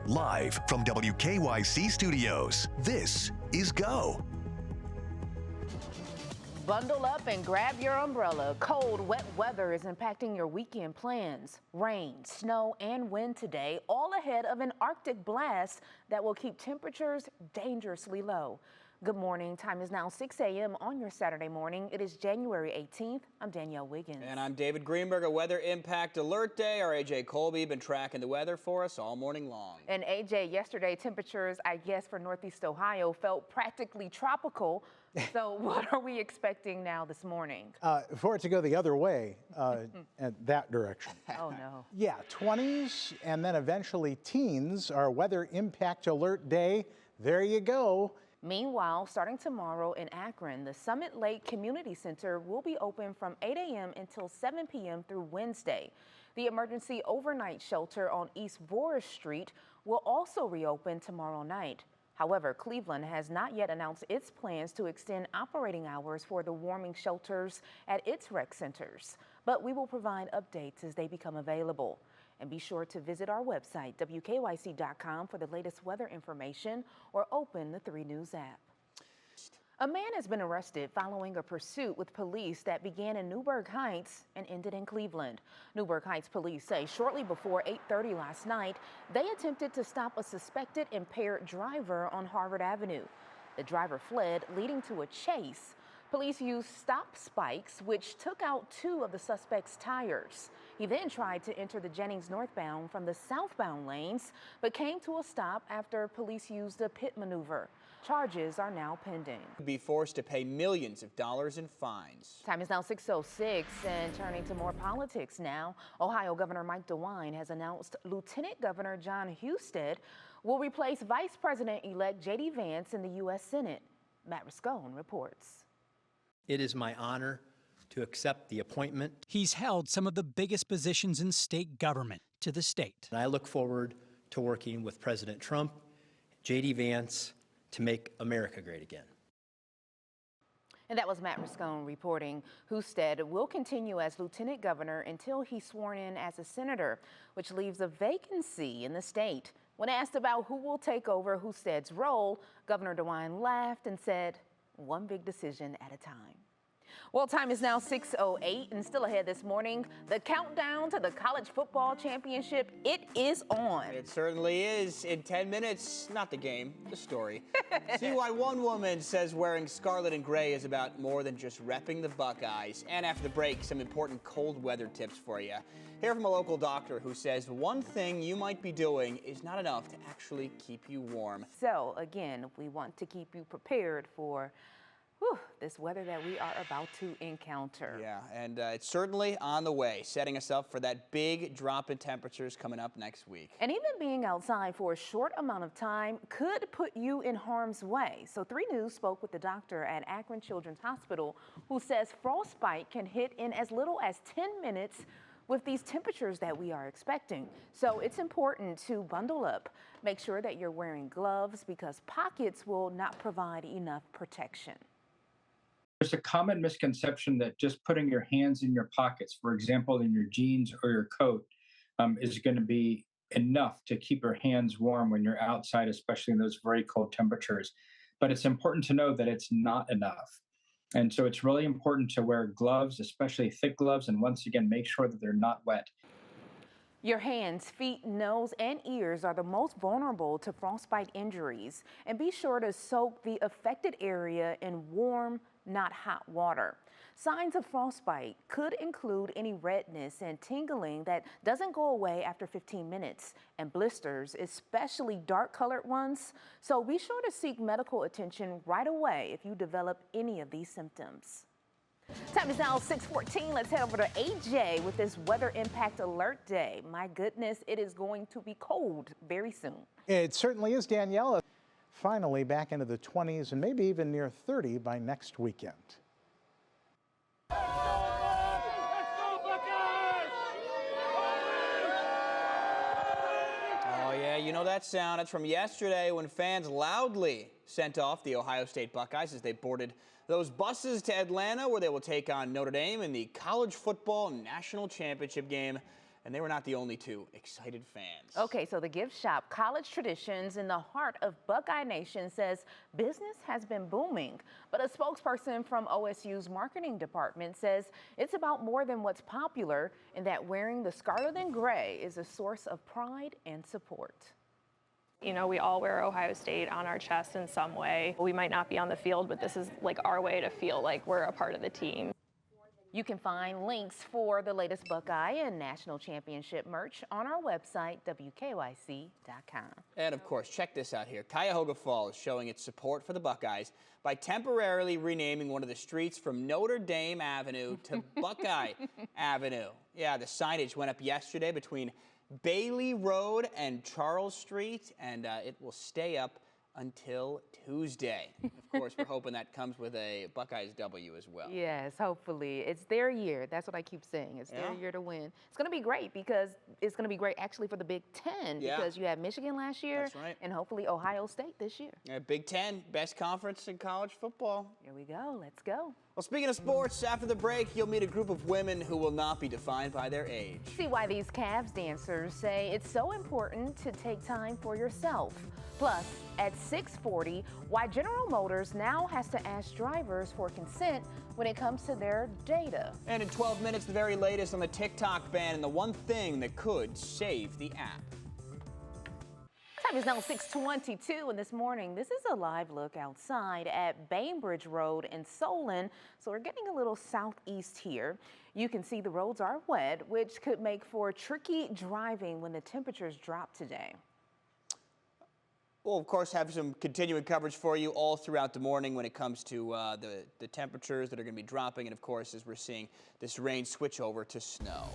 Live from WKYC Studios, this is Go. Bundle up and grab your umbrella. Cold, wet weather is impacting your weekend plans. Rain, snow, and wind today, all ahead of an Arctic blast that will keep temperatures dangerously low. Good morning. Time is now 6 a.m. on your Saturday morning. It is January 18th. I'm Danielle Wiggins. And I'm David Greenberg. A weather impact alert day. Our AJ Colby been tracking the weather for us all morning long. And AJ, yesterday temperatures, I guess, for Northeast Ohio felt practically tropical. So what are we expecting now this morning? For it to go the other way, in that direction. Oh, no. Yeah, 20s and then eventually teens. Our weather impact alert day. There you go. Meanwhile, starting tomorrow in Akron, the Summit Lake Community Center will be open from 8 a.m. until 7 p.m. through Wednesday. The emergency overnight shelter on East Boris Street will also reopen tomorrow night. However, Cleveland has not yet announced its plans to extend operating hours for the warming shelters at its rec centers. But we will provide updates as they become available. And be sure to visit our website, WKYC.com, for the latest weather information or open the 3 News app. A man has been arrested following a pursuit with police that began in Newburgh Heights and ended in Cleveland. Newburgh Heights police say shortly before 8:30 last night, they attempted to stop a suspected impaired driver on Harvard Avenue. The driver fled, leading to a chase. Police used stop spikes, which took out 2 of the suspect's tires. He then tried to enter the Jennings northbound from the southbound lanes, but came to a stop after police used a pit maneuver. Charges are now pending. Be forced to pay millions of dollars in fines. Time is now 6:06, and turning to more politics now. Ohio Governor Mike DeWine has announced Lieutenant Governor John Husted will replace Vice President-elect J.D. Vance in the U.S. Senate. Matt Rascone reports. It is my honor to accept the appointment. He's held some of the biggest positions in state government to the state. And I look forward to working with President Trump, J.D. Vance, to make America great again. And that was Matt Rascone reporting. Husted will continue as lieutenant governor until he's sworn in as a senator, which leaves a vacancy in the state. When asked about who will take over Husted's role, Governor DeWine laughed and said, "One big decision at a time." Well, time is now 6:08, and still ahead this morning, the countdown to the college football championship, it is on. It certainly is. In 10 minutes, not the game, the story. See why one woman says wearing scarlet and gray is about more than just repping the Buckeyes. And after the break, some important cold weather tips for you. Hear from a local doctor who says one thing you might be doing is not enough to actually keep you warm. So, again, we want to keep you prepared for this weather that we are about to encounter. Yeah, and it's certainly on the way, setting us up for that big drop in temperatures coming up next week. And even being outside for a short amount of time could put you in harm's way. So 3 News spoke with the doctor at Akron Children's Hospital who says frostbite can hit in as little as 10 minutes with these temperatures that we are expecting. So it's important to bundle up. Make sure that you're wearing gloves because pockets will not provide enough protection. There's a common misconception that just putting your hands in your pockets, for example, in your jeans or your coat, is going to be enough to keep your hands warm when you're outside, especially in those very cold temperatures. But it's important to know that it's not enough. And so it's really important to wear gloves, especially thick gloves, and once again, make sure that they're not wet. Your hands, feet, nose, and ears are the most vulnerable to frostbite injuries. And be sure to soak the affected area in warm, not hot water. Signs of frostbite could include any redness and tingling that doesn't go away after 15 minutes, and blisters, especially dark-colored ones. So be sure to seek medical attention right away if you develop any of these symptoms. Time is now 6:14. Let's head over to AJ with this weather impact alert day. My goodness, it is going to be cold very soon. It certainly is, Danielle. Finally back into the 20s and maybe even near 30 by next weekend. Oh yeah, you know that sound. It's from yesterday when fans loudly sent off the Ohio State Buckeyes as they boarded those buses to Atlanta, where they will take on Notre Dame in the college football national championship game. And they were not the only two excited fans. Okay, so the gift shop, College Traditions, in the heart of Buckeye Nation, says business has been booming. But a spokesperson from OSU's marketing department says it's about more than what's popular, and that wearing the scarlet and gray is a source of pride and support. You know, we all wear Ohio State on our chest in some way. We might not be on the field, but this is like our way to feel like we're a part of the team. You can find links for the latest Buckeye and National Championship merch on our website, WKYC.com. And of course, check this out here. Cuyahoga Falls showing its support for the Buckeyes by temporarily renaming one of the streets from Notre Dame Avenue to Buckeye Avenue. Yeah, the signage went up yesterday between Bailey Road and Charles Street, and it will stay up until Tuesday. Of course, we're hoping that comes with a Buckeyes W as well. Yes, hopefully. It's their year. That's what I keep saying. It's their year to win. It's going to be great because it's going to be great actually for the Big Ten because you had Michigan last year. That's right. And hopefully Ohio State this year. Yeah, Big Ten, best conference in college football. Here we go. Let's go. Well, speaking of sports, after the break, you'll meet a group of women who will not be defined by their age. See why these Cavs dancers say it's so important to take time for yourself. Plus, at 6:40, why General Motors now has to ask drivers for consent when it comes to their data. And in 12 minutes, the very latest on the TikTok ban and the one thing that could save the app. Time is now 6:22, and this morning, this is a live look outside at Bainbridge Road in Solon. So we're getting a little southeast here. You can see the roads are wet, which could make for tricky driving when the temperatures drop today. We'll, of course, have some continuing coverage for you all throughout the morning when it comes to the temperatures that are going to be dropping. And, of course, as we're seeing this rain switch over to snow.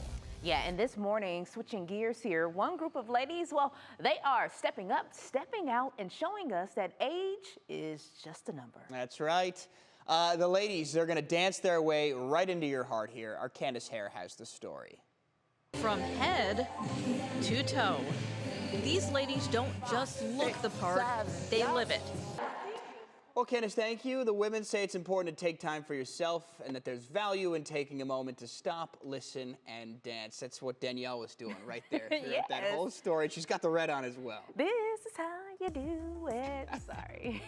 Yeah, and this morning, switching gears here, one group of ladies, well, they are stepping up, stepping out, and showing us that age is just a number. That's right. The ladies, they're going to dance their way right into your heart here. Our Candace Hare has the story. From head to toe, these ladies don't just look the part, they live it. Well, Candace, thank you. The women say it's important to take time for yourself and that there's value in taking a moment to stop, listen, and dance. That's what Danielle was doing right there. Yes. That whole story. She's got the red on as well. This is how you do it. Sorry.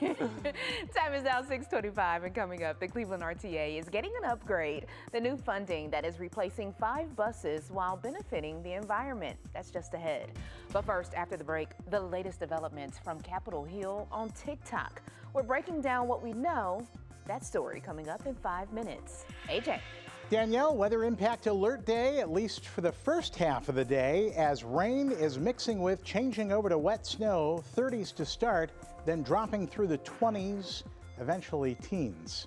Time is now 6:25, and coming up, the Cleveland RTA is getting an upgrade. The new funding that is replacing 5 buses while benefiting the environment. That's just ahead. But first, after the break, the latest developments from Capitol Hill on TikTok. We're breaking down what we know. That story coming up in 5 minutes. AJ. Danielle, weather impact alert day, at least for the first half of the day, as rain is mixing with changing over to wet snow, 30s to start, then dropping through the 20s, eventually teens.